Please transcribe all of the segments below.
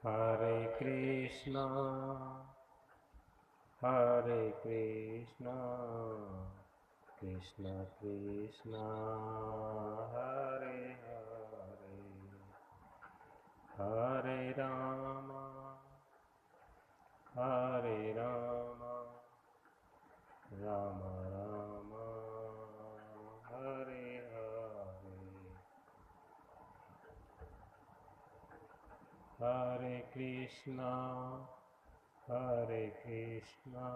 Hare Krishna, Hare Krishna, Krishna Krishna, Hare Hare, Hare Rama, Hare Rama, Rama Rama, Hare Hare, Hare Krishna, Hare Krishna,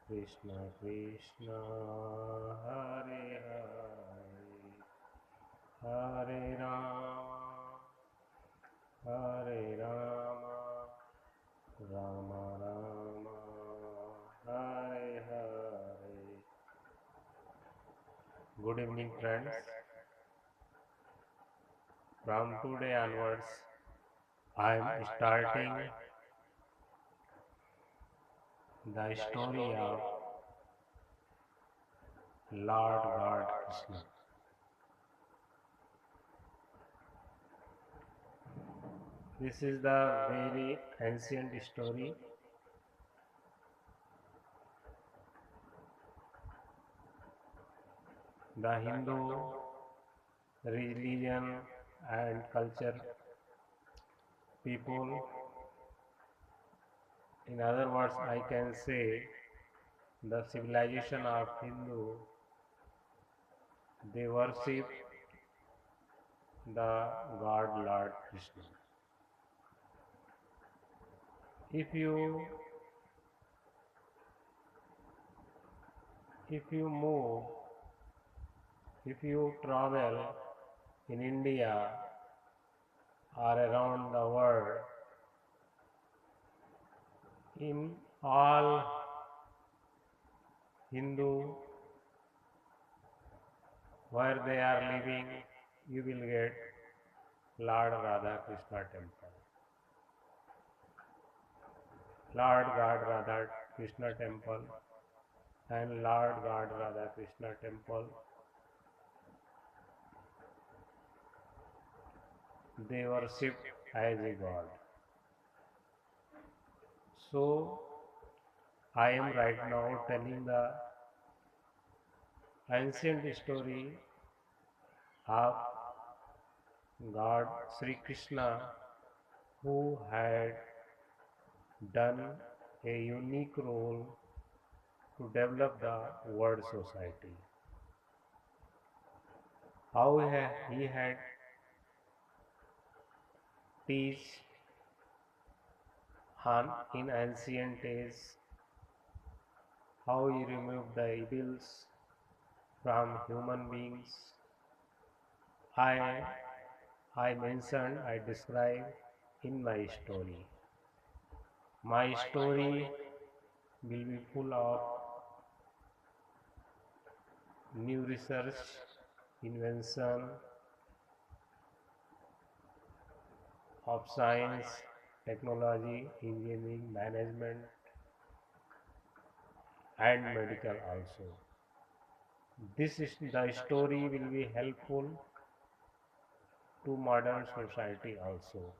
Krishna Krishna, Hare Hare, Hare Rama, Hare Rama, Rama Rama, Hare Hare. Good evening, friends. From today onwards, I am starting the story of Lord God Krishna. This is the very ancient story. The Hindu religion and culture people, in other words, I can say the civilization of Hindu, they worship the God Lord Krishna. If you move, if you travel in India or around the world, in all Hindu where they are living, you will get Lord Radha Krishna temple. Lord God Radha Krishna temple and Lord God Radha Krishna temple, they worship as a god. So I am right now telling the ancient story of God Sri Krishna, who had done a unique role to develop the world society. How he had teach in ancient days, how he removed the evils from human beings. I mentioned, I described in my story. My story will be full of new research, invention of science, technology, engineering, management, and medical also. This is the story will be helpful to modern society also.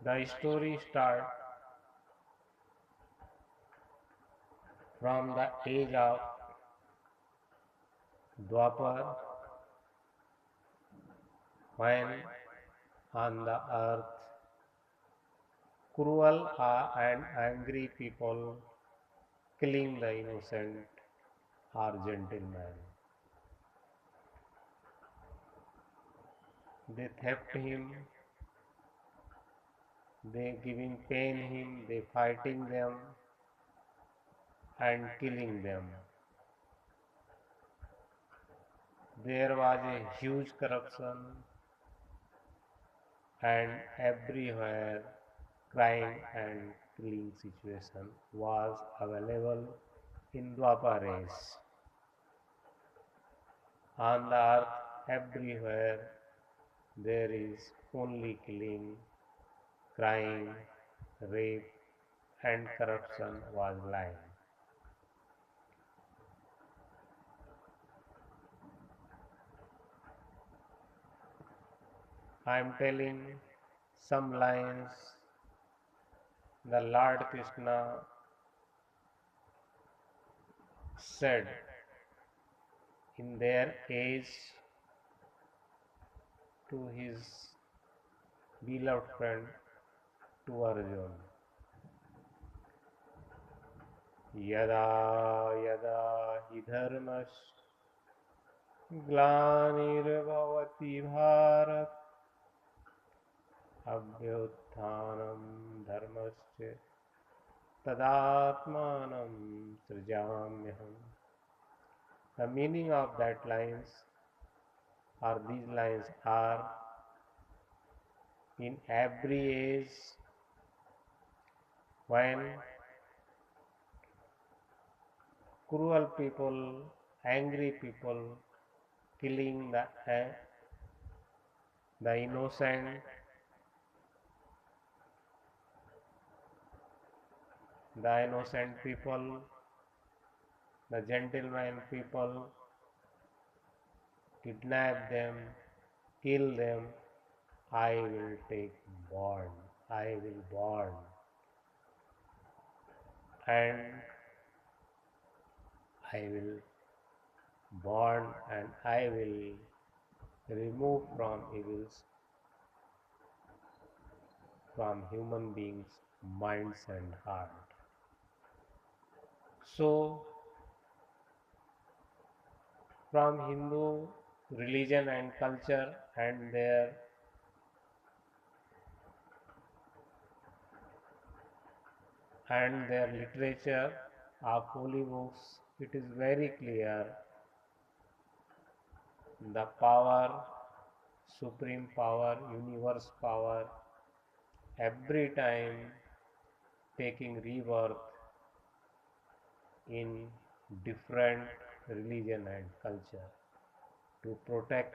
The story starts from the age of Dwapar, when on the earth cruel and angry people killing the innocent or gentleman. They theft him, they giving pain him, they fighting them and killing them. There was a huge corruption, and everywhere crime and killing situation was available in Dwapar age. On the earth, everywhere there is only killing, crime, rape, and corruption was lying. I am telling some lines the Lord Krishna said in their age to his beloved friend to Arjun. Yada yada hi dharmas glanirvavati bharat abhyuthanam dharmasya tadatmanam srijamyaham. The meaning of that lines or these lines are, in every age when cruel people, angry people, killing the innocent, people, the gentleman people, kidnap them, kill them, I will take bond, I will bond, and I will bond, and I will remove from evils from human beings' minds and heart. So, from Hindu religion and culture and their literature of holy books, it is very clear the power, supreme power, universe power, every time taking rebirth in different religion and culture to protect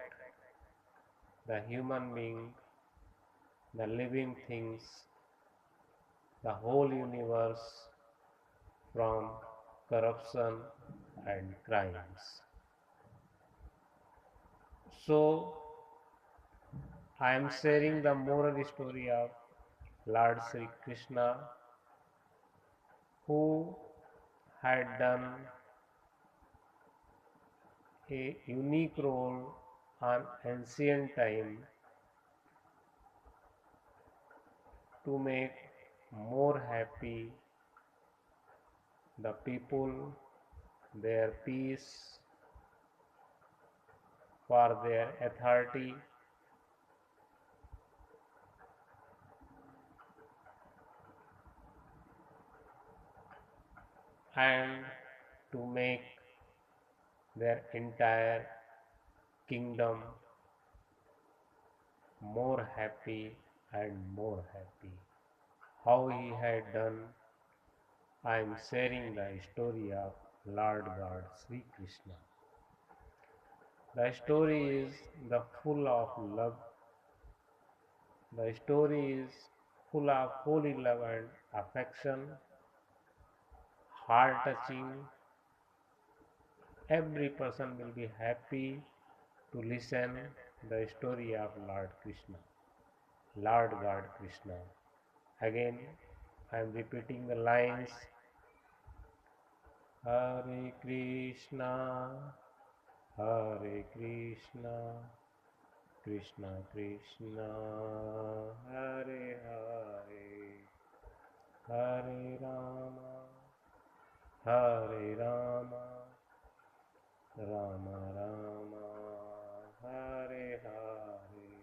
the human being, the living things, the whole universe from corruption and crimes. So, I am sharing the moral story of Lord Sri Krishna, who had done a unique role on ancient time to make more happy the people, their peace, for their authority, and to make their entire kingdom more happy and more happy. How he had done, I am sharing the story of Lord God Sri Krishna. The story is the full of love. The story is full of holy love and affection, heart touching. Every person will be happy to listen the story of Lord Krishna, Lord God Krishna. Again, I am repeating the lines. Hare Krishna, Hare Krishna, Krishna Krishna, Hare Hare, Hare Rama, Hare Rama, Rama Rama, Hare Hare,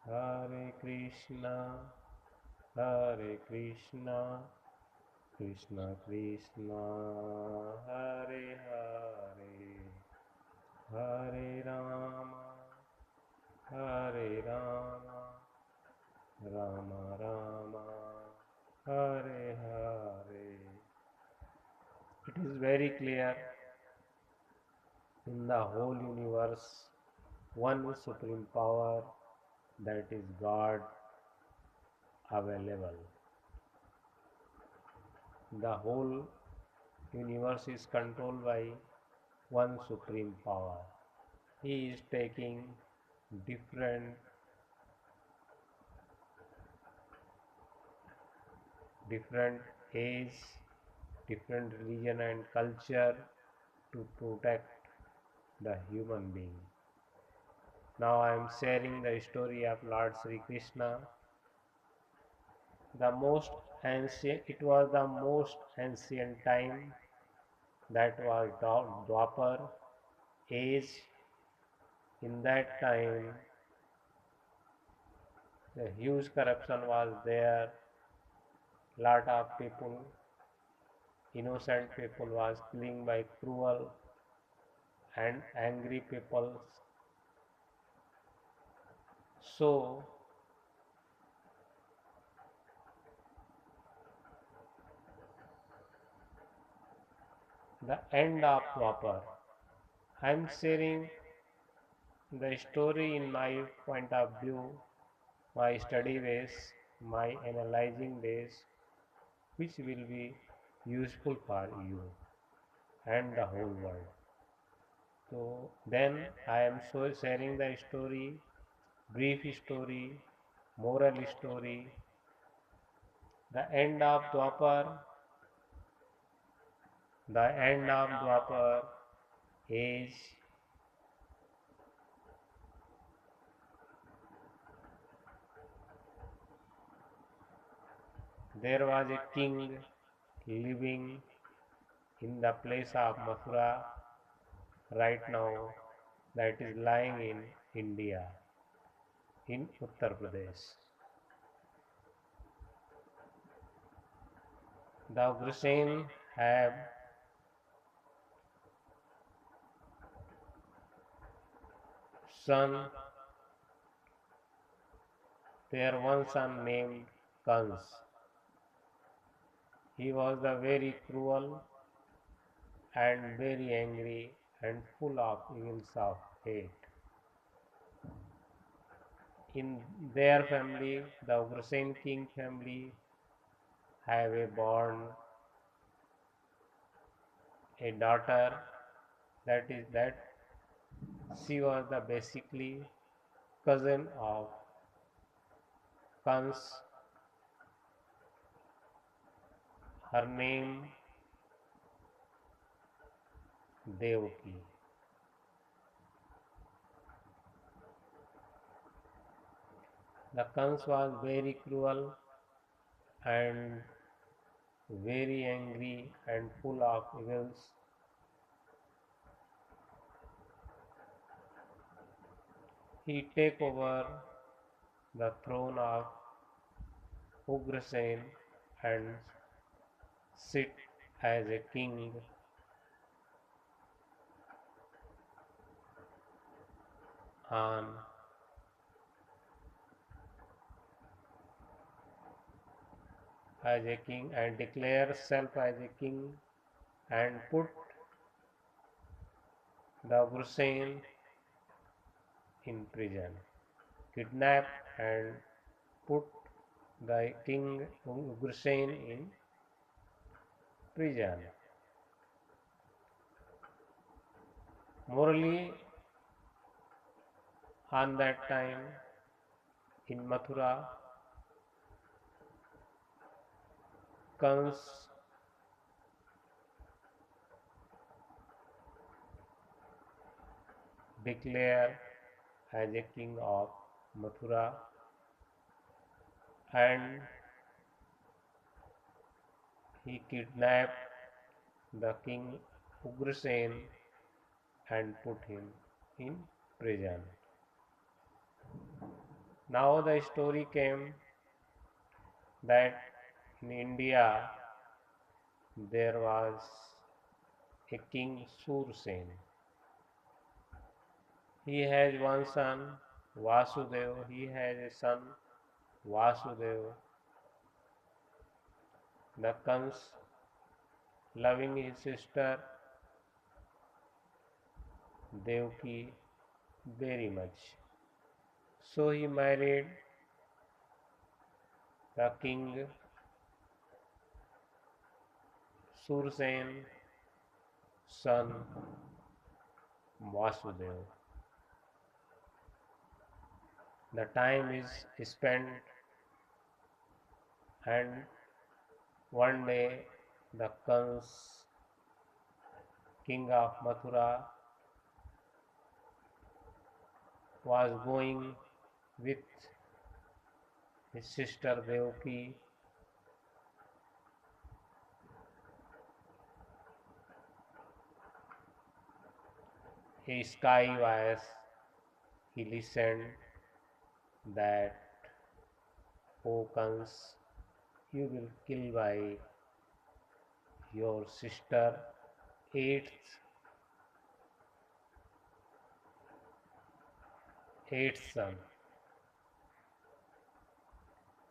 Hare Krishna, Hare Krishna, Krishna Krishna, Hare Hare, Hare Rama, Hare Rama, Rama Rama, Hare Hare. It is very clear, in the whole universe, one supreme power, that is God, available. The whole universe is controlled by one supreme power. He is taking different different age, different religion and culture to protect the human being. Now I am sharing the story of Lord Sri Krishna. It was the most ancient time, that was Dwapar age. In that time, the huge corruption was there. Lot of people, innocent people, was killing by cruel and angry people. So the end of Dwapar. I am sharing the story in my point of view, my study base, my analyzing base, which will be useful for you and the whole world. So then I am so sharing the story, brief story, moral story. The end of Dwapar, the end of Dwapar age, there was a king living in the place of Mathura right now, that is lying in India, in Uttar Pradesh. The Ugrasen have son, their one son named Kans. He was the very cruel and very angry and full of evils of hate. In their family, the Ugrasen king family, have a born a daughter, that she was the basically cousin of Kans. Her name Devaki. The Kans was very cruel and very angry and full of evils. He take over the throne of Ugrasen and sit as a king on as a king and declare self as a king and put the Ugrasen in prison, kidnap and put the king Ugrasen in prison. Morally, on that time in Mathura, Kans declared as a king of Mathura, and he kidnapped the king Ugrasen and put him in prison. Now the story came that in India there was a king Sursen. He has one son, Vasudeva. He has a son, Vasudeva. The Kans, loving his sister Devaki very much, so he married the king Sursen son Vasudeva. The time is spent and One day, the Kans, king of Mathura, was going with his sister Devaki a sky voice. He listened that, O Kans, you will kill by your sister eighth eighth son,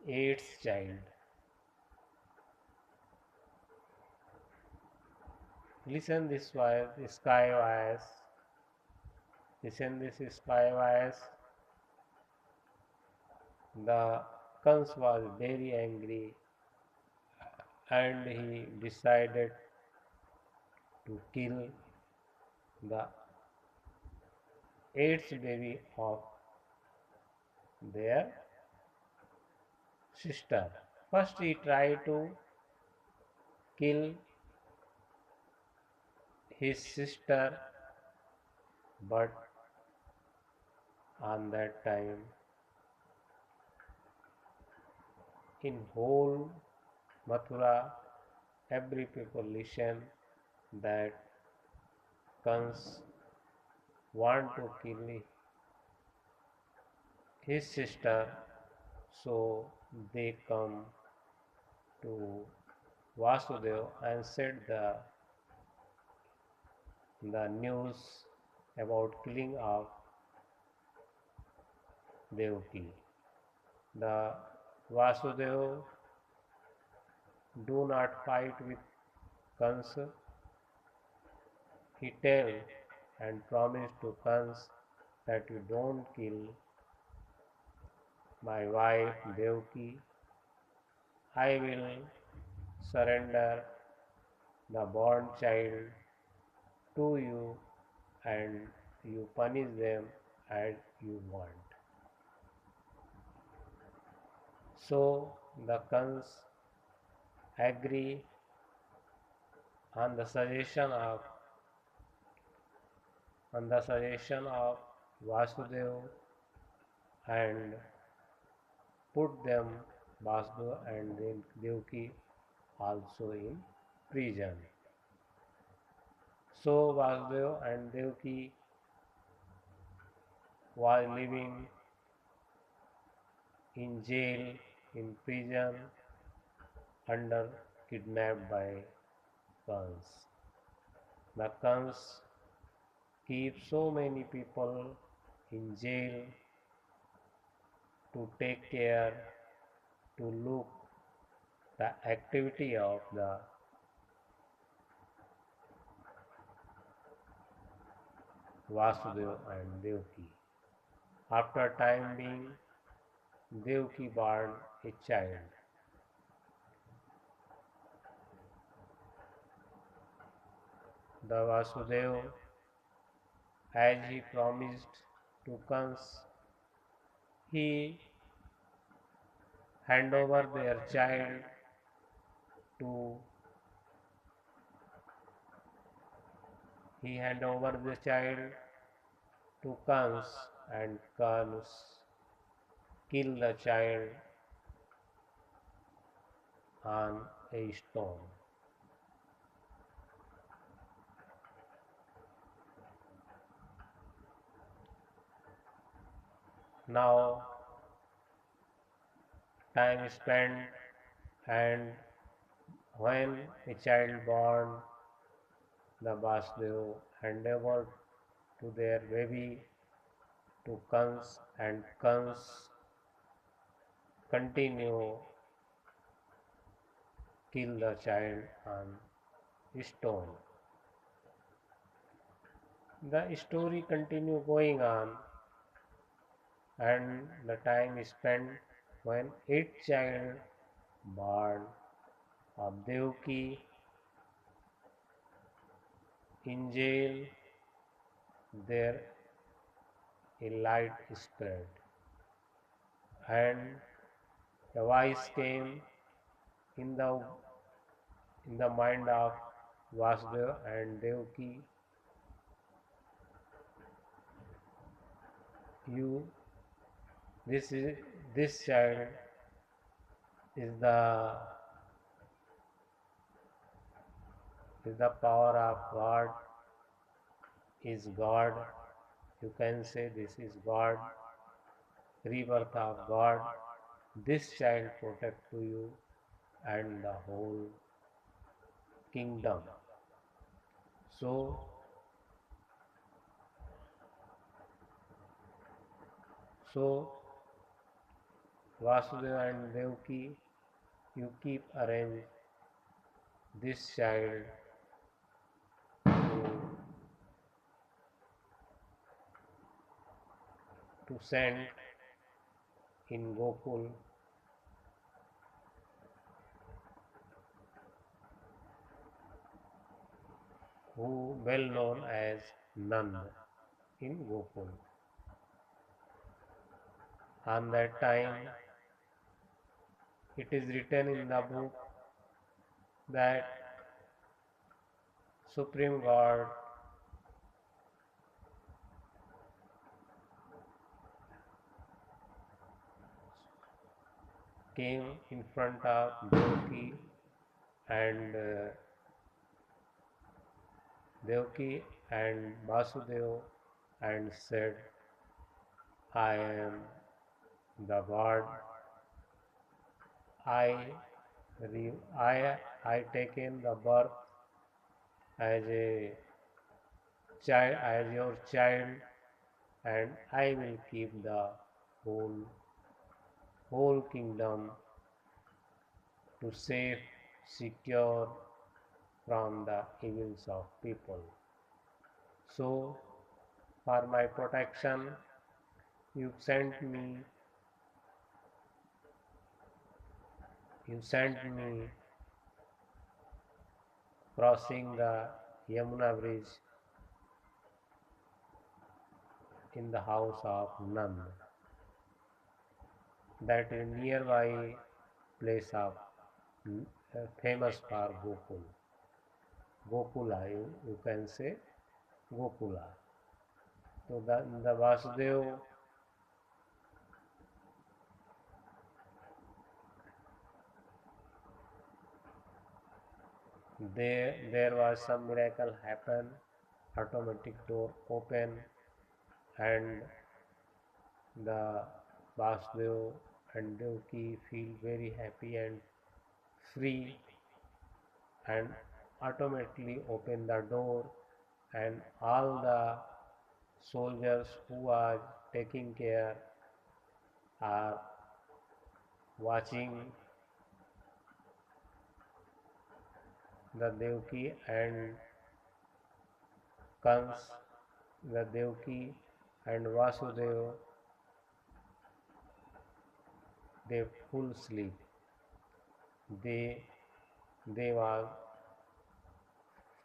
eighth child. Listen this voice, sky voice. Listen this sky voice. The Kans was very angry and he decided to kill the eighth baby of their sister. First, he tried to kill his sister, but on that time, in whole Mathura, every people listen that Kans want to kill his sister, so they come to Vasudeva and said the news about killing of Devaki. The Vasudeva do not fight with Kansa. He tell and promised to Kans that you don't kill my wife Devaki. I will surrender the born child to you and you punish them as you want. So the Kans agree on the suggestion of Vasudeva and put them Vasudeva and Devaki also in prison. So Vasudeva and Devaki was living in jail, in prison, under kidnapped by Kans. The Kans keep so many people in jail to take care, to look the activity of the Vasudeva and Devaki. After time being, Devaki born a child. The Vasudeva, as he promised to Kans, he hand over their child to he hand over the child to Kans and Kans kill the child on a stone. Now time is spent and when a child born, the Vasudeva hand over to their baby to Kans and Kans continue kill the child on stone. The story continue going on and the time is spent when eighth child born of Devaki in jail, there a light spread and the voice came in the in the mind of Vasudeva and Devaki, you this is this child is the power of God, is God. You can say this is God, rebirth of God. This child protect to you and the whole kingdom. So, so Vasudeva and Devaki, you keep arrange this child to send in Gokul, who well known as Nand in Gokul. On that time, it is written in the book that Supreme God came in front of Devaki and Vasudeva and said, I am the God. I I taken the birth as a child, as your child, and I will keep the whole whole kingdom to save, secure from the evils of people. So, for my protection, you sent me crossing the Yamuna bridge in the house of Nand, that is nearby place of famous for Gokula, you can say Gokula. So the Vasudeva, there was some miracle happen, automatic door open, and the Vasudeva and Devaki feel very happy and free, and automatically open the door, and all the soldiers who are taking care are watching the Devaki and Kans, the Devaki and Vasudeva, they full sleep. They they was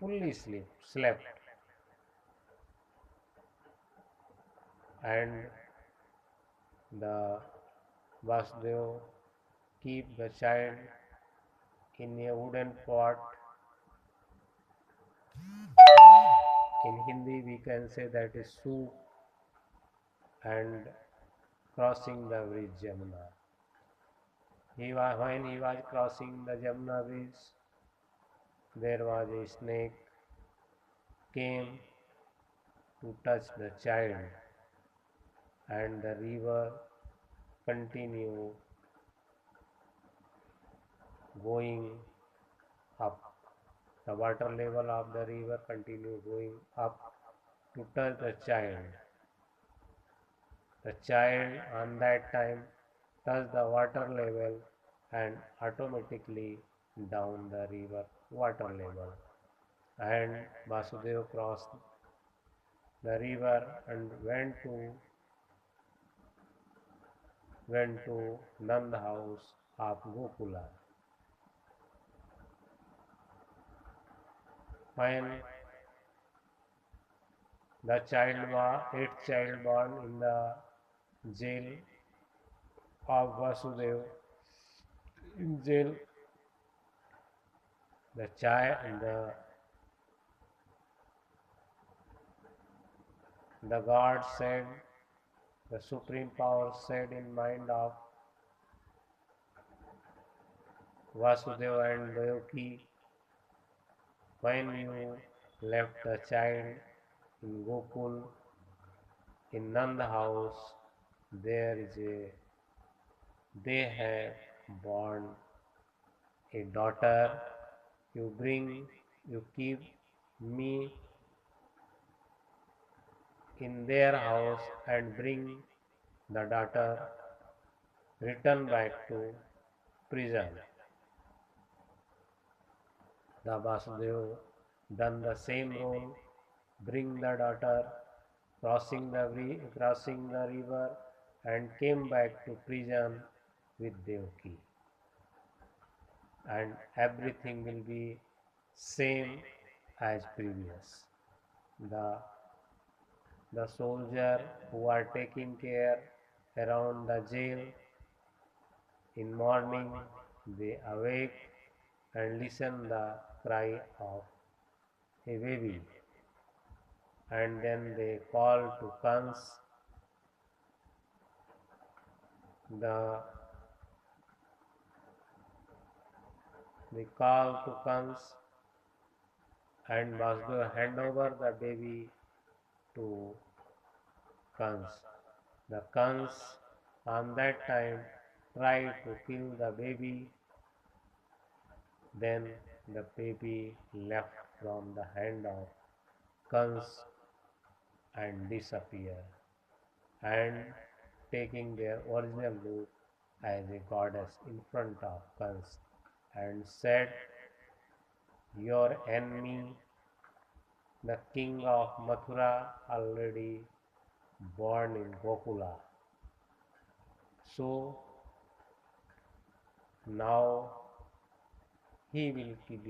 fully slept, and the Vasudeva keep the child in a wooden pot. In Hindi we can say that is soup, and crossing the bridge Jamuna. When he was crossing the Jamuna bridge, there was a snake came to touch the child, and the river continued going up. The water level of the river continued going up to touch the child. The child on that time touched the water level and automatically down the river water level. And Vasudeva crossed the river and went to Nand house of Gokula. When the eighth child born in the jail of Vasudeva, in jail The child, the God said, the supreme power said in mind of Vasudeva and Devaki, when you left the child in Gokul, in Nanda house, there is they have born a daughter. You keep me in their house and bring the daughter, return back to prison. The Vasudeva done the same role, bring the daughter, crossing the river, and came back to prison with Devaki. And everything will be same as previous. The the soldier who are taking care around the jail, in morning they awake and listen the cry of a baby, and then they call to Kans. The they call to Kans, and Vasudeva hand over the baby to Kans. The Kans on that time try to kill the baby, then the baby left from the hand of Kans and disappear, and taking their original look as a goddess in front of Kans, and said, your enemy, the king of Mathura, already born in Gokula. So now he will kill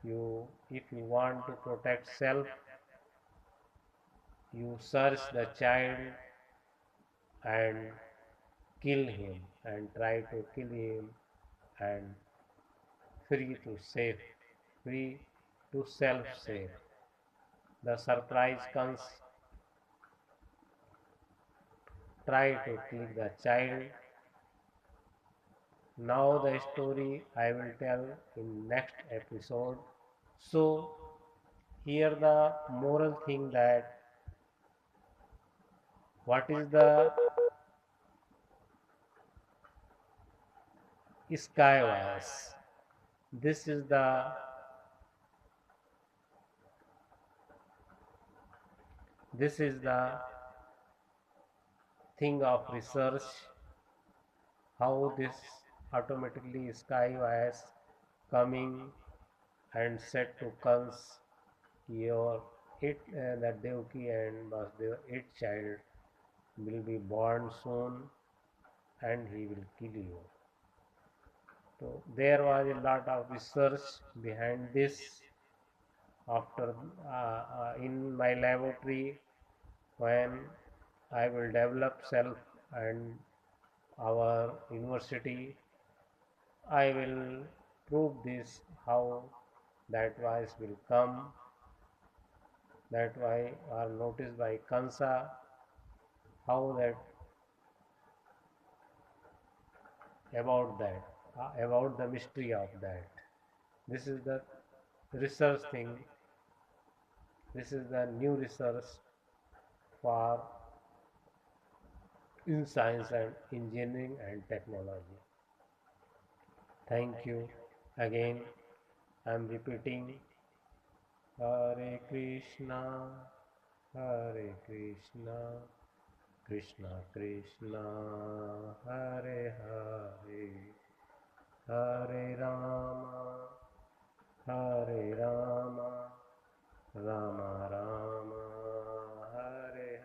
you. If you want to protect self, you search the child and kill him, and try to kill him, and free to self save. The surprise comes, try to kill the child. Now the story I will tell in next episode. So here the moral thing, that what is the sky wise? This is the thing of research, how this automatically sky wise coming and said to Kans, your that Devaki and Vasudeva, eighth child will be born soon and he will kill you. So there was a lot of research behind this. After in my laboratory, when I will develop self and our university, I will prove this, how that voice will come, that why are noticed by Kansa, how that about the mystery of that. This is the research thing. This is the new research for in science and engineering and technology. Thank you. Again, I am repeating, Hare Krishna, Hare Krishna, Krishna Krishna, Hare Hare, Hare Rama, Hare Rama, Rama Rama, Hare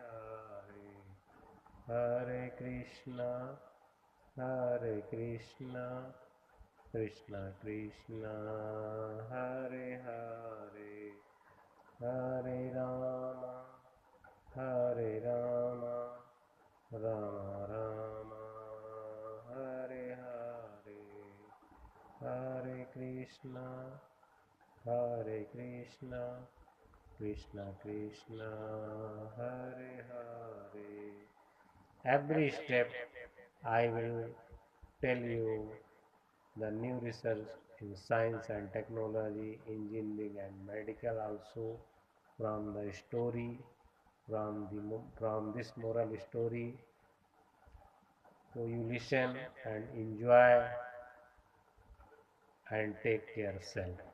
Hare, Hare Krishna, Hare Krishna, Krishna Krishna, Hare Hare, Hare Rama, Hare Rama, Rama Rama, Hare Hare, Hare Krishna. Krishna, Hare Krishna, Krishna Krishna, Hare Hare. Every step I will tell you the new research in science and technology, engineering and medical also from the story, from this moral story. So you listen and enjoy and take care self.